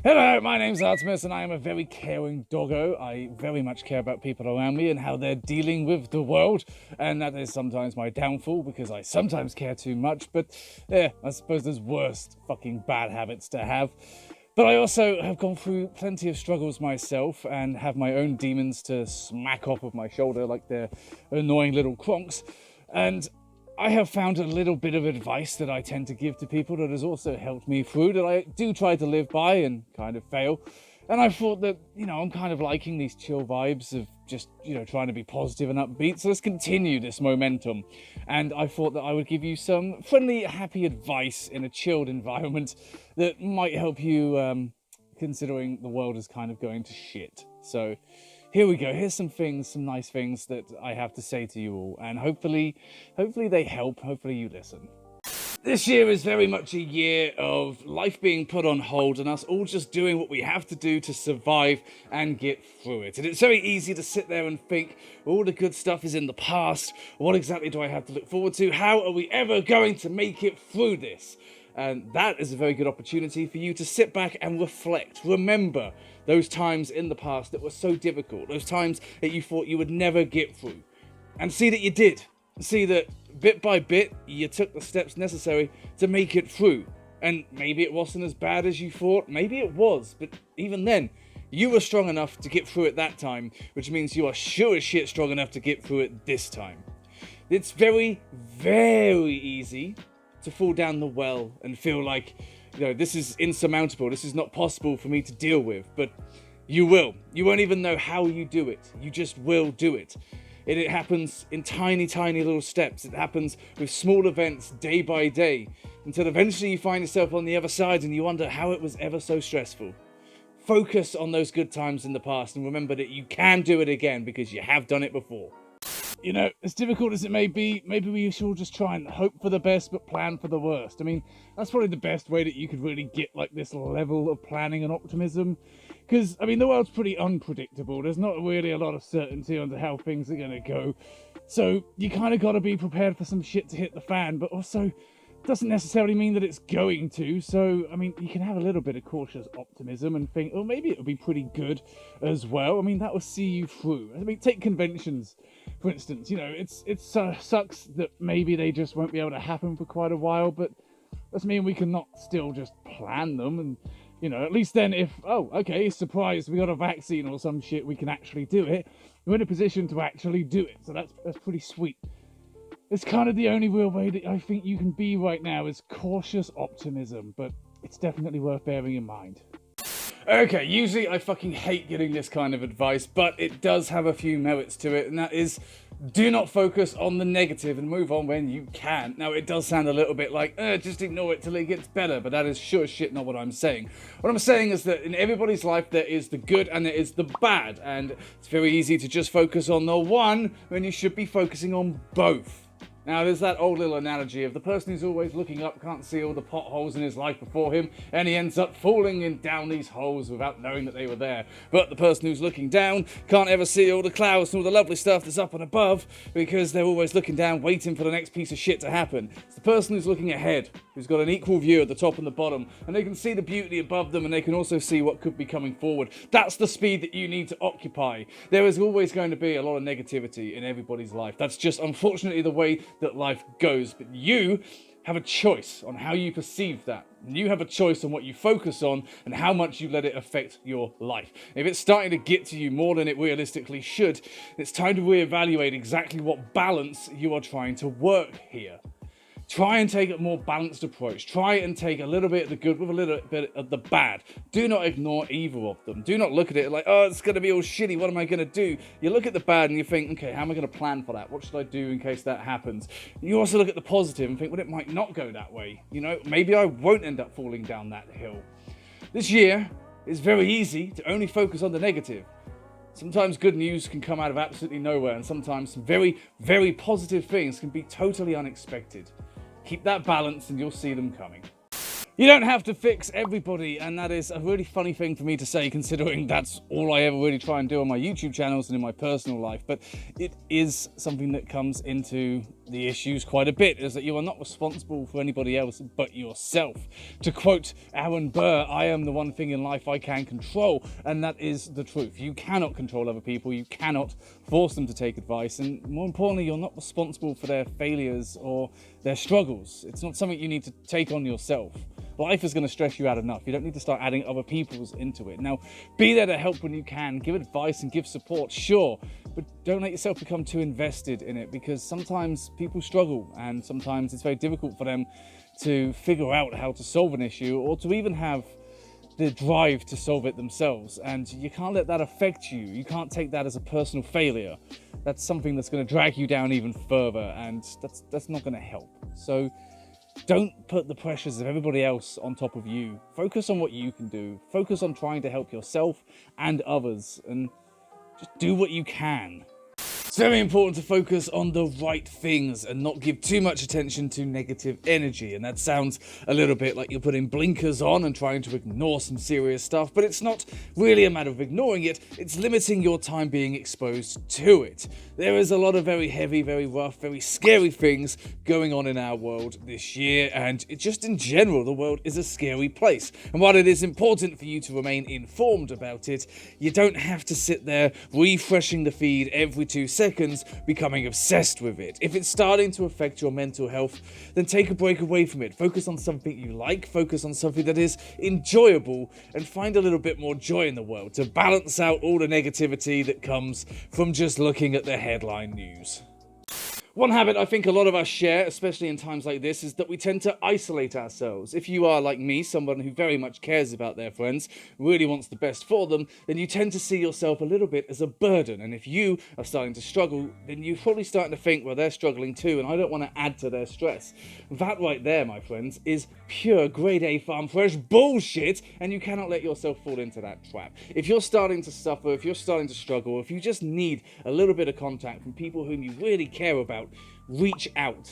Hello, my name's Artemis and I am a very caring doggo. I very much care about people around me and how they're dealing with the world, and that is sometimes my downfall because I sometimes care too much, but yeah, I suppose there's worse fucking bad habits to have. But I also have gone through plenty of struggles myself and have my own demons to smack off of my shoulder like they're annoying little cronks, and I have found a little bit of advice that I tend to give to people that has also helped me through, that I do try to live by and kind of fail. And I thought that, I'm kind of liking these chill vibes of just, trying to be positive and upbeat. So let's continue this momentum. And I thought that I would give you some friendly, happy advice in a chilled environment that might help you, considering the world is kind of going to shit. So here we go. Here's some nice things that I have to say to you all, and hopefully they help. Hopefully you listen. This year is very much a year of life being put on hold and us all just doing what we have to do to survive and get through it. And it's very easy to sit there and think, all the good stuff is in the past. What exactly do I have to look forward to? How are we ever going to make it through this? And that is a very good opportunity for you to sit back and reflect. Remember those times in the past that were so difficult, those times that you thought you would never get through, and see that you did. See that bit by bit, you took the steps necessary to make it through. And maybe it wasn't as bad as you thought, maybe it was, but even then, you were strong enough to get through it that time, which means you are sure as shit strong enough to get through it this time. It's very, very easy to fall down the well and feel like, this is insurmountable, this is not possible for me to deal with, but you will. You won't even know how you do it. You just will do it. And it happens in tiny, tiny little steps. It happens with small events day by day, until eventually you find yourself on the other side and you wonder how it was ever so stressful. Focus on those good times in the past and remember that you can do it again because you have done it before. As difficult as it may be, maybe we should all just try and hope for the best but plan for the worst. I mean, that's probably the best way that you could really get like this level of planning and optimism. Because, the world's pretty unpredictable. There's not really a lot of certainty on how things are going to go. So you kind of got to be prepared for some shit to hit the fan, but also doesn't necessarily mean that it's going to. So, you can have a little bit of cautious optimism and think, oh, maybe it'll be pretty good as well. That will see you through. Take conventions, for instance. It sucks that maybe they just won't be able to happen for quite a while, but doesn't mean we can not still just plan them. And, at least then if, surprise, we got a vaccine or some shit, we can actually do it. We're in a position to actually do it. So that's pretty sweet. It's kind of the only real way that I think you can be right now is cautious optimism, but it's definitely worth bearing in mind. Okay, usually I fucking hate getting this kind of advice, but it does have a few merits to it, and that is, do not focus on the negative and move on when you can. Now, it does sound a little bit like, just ignore it till it gets better, but that is sure as shit not what I'm saying. What I'm saying is that in everybody's life, there is the good and there is the bad, and it's very easy to just focus on the one when you should be focusing on both. Now, there's that old little analogy of the person who's always looking up can't see all the potholes in his life before him, and he ends up falling down these holes without knowing that they were there. But the person who's looking down can't ever see all the clouds and all the lovely stuff that's up and above, because they're always looking down, waiting for the next piece of shit to happen. It's the person who's looking ahead, who's got an equal view at the top and the bottom, and they can see the beauty above them, and they can also see what could be coming forward. That's the speed that you need to occupy. There is always going to be a lot of negativity in everybody's life. That's just unfortunately the way that life goes, but you have a choice on how you perceive that. And you have a choice on what you focus on and how much you let it affect your life. If it's starting to get to you more than it realistically should, it's time to reevaluate exactly what balance you are trying to work here. Try and take a more balanced approach. Try and take a little bit of the good with a little bit of the bad. Do not ignore either of them. Do not look at it like, oh, it's going to be all shitty. What am I going to do? You look at the bad and you think, okay, how am I going to plan for that? What should I do in case that happens? You also look at the positive and think, well, it might not go that way. Maybe I won't end up falling down that hill. This year is very easy to only focus on the negative. Sometimes good news can come out of absolutely nowhere, and sometimes some very, very positive things can be totally unexpected. Keep that balance and you'll see them coming. You don't have to fix everybody, and that is a really funny thing for me to say, considering that's all I ever really try and do on my YouTube channels and in my personal life. But it is something that comes into the issues quite a bit, is that you are not responsible for anybody else but yourself. To quote Aaron Burr, I am the one thing in life I can control, and that is the truth. You cannot control other people, you cannot force them to take advice, and more importantly, you're not responsible for their failures or their struggles. It's not something you need to take on yourself. Life is going to stress you out enough. You don't need to start adding other people's into it. Now, be there to help when you can, give advice and give support, sure, but don't let yourself become too invested in it, because sometimes people struggle and sometimes it's very difficult for them to figure out how to solve an issue or to even have the drive to solve it themselves. And you can't let that affect you. You can't take that as a personal failure. That's something that's going to drag you down even further, and that's not going to help. So don't put the pressures of everybody else on top of you. Focus on what you can do. Focus on trying to help yourself and others, and just do what you can. It's very important to focus on the right things and not give too much attention to negative energy. And that sounds a little bit like you're putting blinkers on and trying to ignore some serious stuff, but it's not really a matter of ignoring it, it's limiting your time being exposed to it. There is a lot of very heavy, very rough, very scary things going on in our world this year, and just in general, the world is a scary place. And while it is important for you to remain informed about it, you don't have to sit there refreshing the feed every 2 seconds, becoming obsessed with it. If it's starting to affect your mental health, then take a break away from it. Focus on something you like, focus on something that is enjoyable, and find a little bit more joy in the world to balance out all the negativity that comes from just looking at the headline news. One habit I think a lot of us share, especially in times like this, is that we tend to isolate ourselves. If you are, like me, someone who very much cares about their friends, really wants the best for them, then you tend to see yourself a little bit as a burden. And if you are starting to struggle, then you're probably starting to think, well, they're struggling too, and I don't want to add to their stress. That right there, my friends, is pure grade A farm fresh bullshit, and you cannot let yourself fall into that trap. If you're starting to suffer, if you're starting to struggle, if you just need a little bit of contact from people whom you really care about, reach out.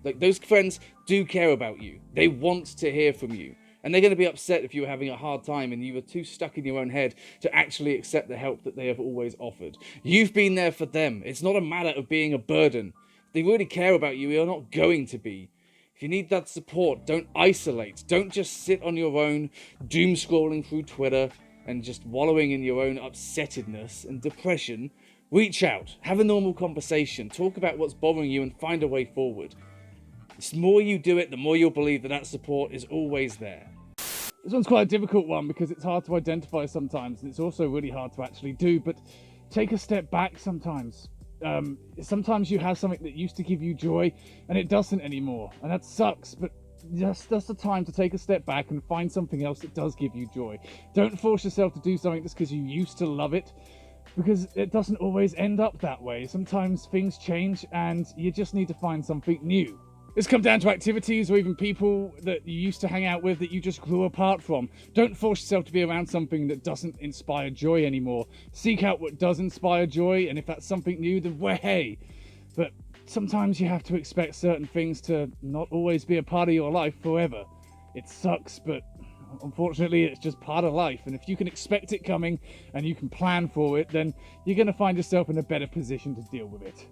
Like, those friends do care about you. They want to hear from you. And they're going to be upset if you were having a hard time and you were too stuck in your own head to actually accept the help that they have always offered. You've been there for them. It's not a matter of being a burden. If they really care about you, you're not going to be. If you need that support, don't isolate. Don't just sit on your own, doom scrolling through Twitter and just wallowing in your own upsettedness and depression. Reach out, have a normal conversation, talk about what's bothering you and find a way forward. The more you do it, the more you'll believe that that support is always there. This one's quite a difficult one because it's hard to identify sometimes, and it's also really hard to actually do, but take a step back sometimes. Sometimes you have something that used to give you joy and it doesn't anymore, and that sucks, but that's the time to take a step back and find something else that does give you joy. Don't force yourself to do something just because you used to love it, because it doesn't always end up that way. Sometimes things change and you just need to find something new. This comes down to activities or even people that you used to hang out with that you just grew apart from. Don't force yourself to be around something that doesn't inspire joy anymore. Seek out what does inspire joy, and if that's something new, then well, hey. But sometimes you have to expect certain things to not always be a part of your life forever. It sucks, but unfortunately it's just part of life, and if you can expect it coming and you can plan for it, then you're going to find yourself in a better position to deal with it.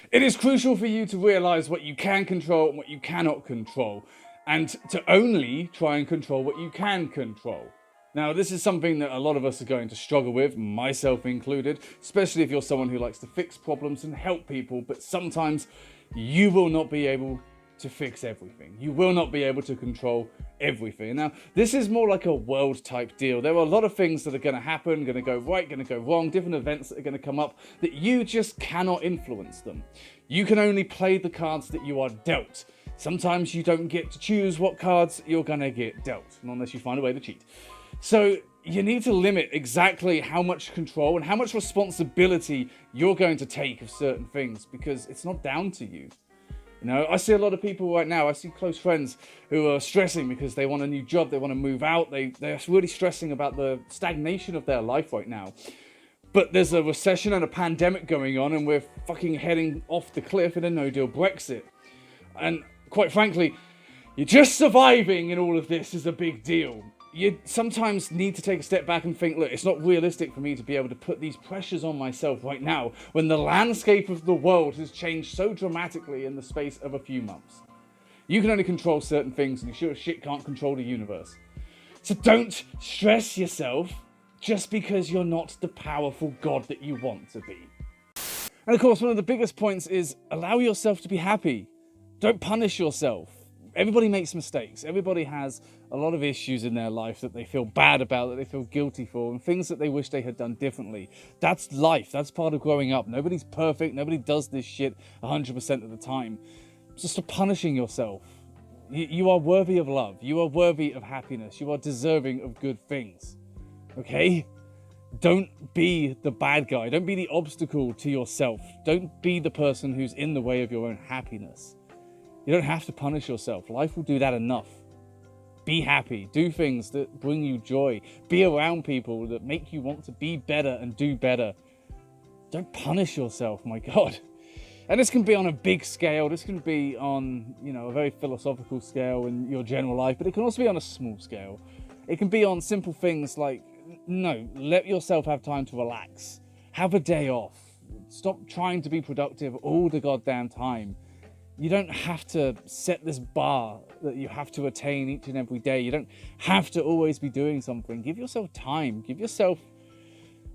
It is crucial for you to realise what you can control and what you cannot control, and to only try and control what you can control. Now, this is something that a lot of us are going to struggle with, myself included, especially if you're someone who likes to fix problems and help people, but sometimes you will not be able to fix everything. You will not be able to control everything. Now, this is more like a world type deal. There are a lot of things that are going to happen, going to go right, going to go wrong, different events that are going to come up that you just cannot influence them. You can only play the cards that you are dealt. Sometimes you don't get to choose what cards you're going to get dealt, unless you find a way to cheat. So you need to limit exactly how much control and how much responsibility you're going to take of certain things, because it's not down to you. You know, I see a lot of people right now, I see close friends who are stressing because they want a new job, they want to move out, they're really stressing about the stagnation of their life right now. But there's a recession and a pandemic going on, and we're fucking heading off the cliff in a no-deal Brexit. And quite frankly, You're just surviving in all of this is a big deal. You sometimes need to take a step back and think, look, it's not realistic for me to be able to put these pressures on myself right now when the landscape of the world has changed so dramatically in the space of a few months. You can only control certain things, and you sure as shit can't control the universe. So don't stress yourself just because you're not the powerful god that you want to be. And of course, one of the biggest points is allow yourself to be happy. Don't punish yourself. Everybody makes mistakes. Everybody has a lot of issues in their life that they feel bad about, that they feel guilty for, and things that they wish they had done differently. That's life. That's part of growing up. Nobody's perfect. Nobody does this shit 100% of the time. So stop punishing yourself. You are worthy of love. You are worthy of happiness. You are deserving of good things. Okay? Don't be the bad guy. Don't be the obstacle to yourself. Don't be the person who's in the way of your own happiness. You don't have to punish yourself. Life will do that enough. Be happy. Do things that bring you joy. Be around people that make you want to be better and do better. Don't punish yourself, my God. And this can be on a big scale. This can be on, a very philosophical scale in your general life, but it can also be on a small scale. It can be on simple things like, no, let yourself have time to relax. Have a day off. Stop trying to be productive all the goddamn time. You don't have to set this bar that you have to attain each and every day. You don't have to always be doing something. Give yourself time. Give yourself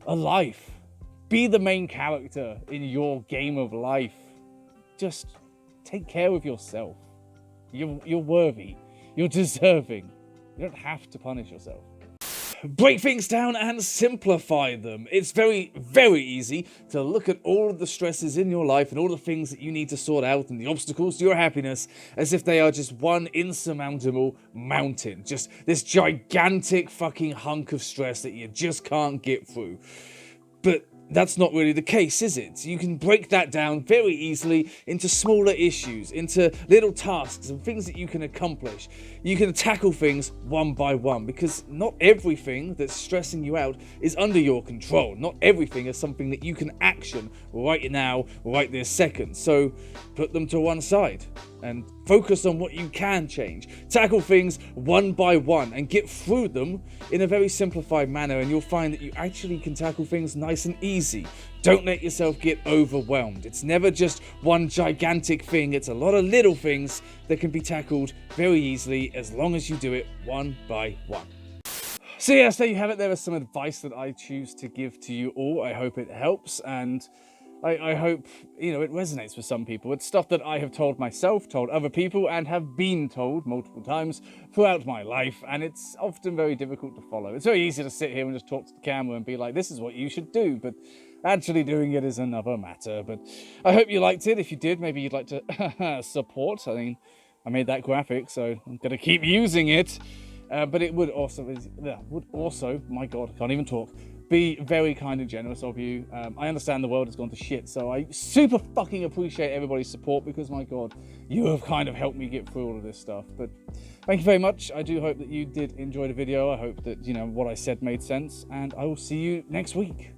a life. Be the main character in your game of life. Just take care of yourself. You're worthy. You're deserving. You don't have to punish yourself. Break things down and simplify them. It's very, very easy to look at all of the stresses in your life and all the things that you need to sort out and the obstacles to your happiness as if they are just one insurmountable mountain. Just this gigantic fucking hunk of stress that you just can't get through. But that's not really the case, is it? You can break that down very easily into smaller issues, into little tasks and things that you can accomplish. You can tackle things one by one because not everything that's stressing you out is under your control. Not everything is something that you can action right now, right this second. So put them to one side and focus on what you can change. Tackle things one by one and get through them in a very simplified manner, and you'll find that you actually can tackle things nice and easy. Don't let yourself get overwhelmed. It's never just one gigantic thing. It's a lot of little things that can be tackled very easily as long as you do it one by one. So yes, there you have it. There is some advice that I choose to give to you all. I hope it helps, and I hope, it resonates with some people. It's stuff that I have told myself, told other people, and have been told multiple times throughout my life, and it's often very difficult to follow. It's very easy to sit here and just talk to the camera and be like, this is what you should do, but actually doing it is another matter. But I hope you liked it. If you did, maybe you'd like to support. I mean, I made that graphic, so I'm going to keep using it. But it would also, my God, I can't even talk, be very kind and generous of you. I understand the world has gone to shit, so I super fucking appreciate everybody's support because, my God, you have kind of helped me get through all of this stuff. But thank you very much. I do hope that you did enjoy the video. I hope that, what I said made sense, and I will see you next week.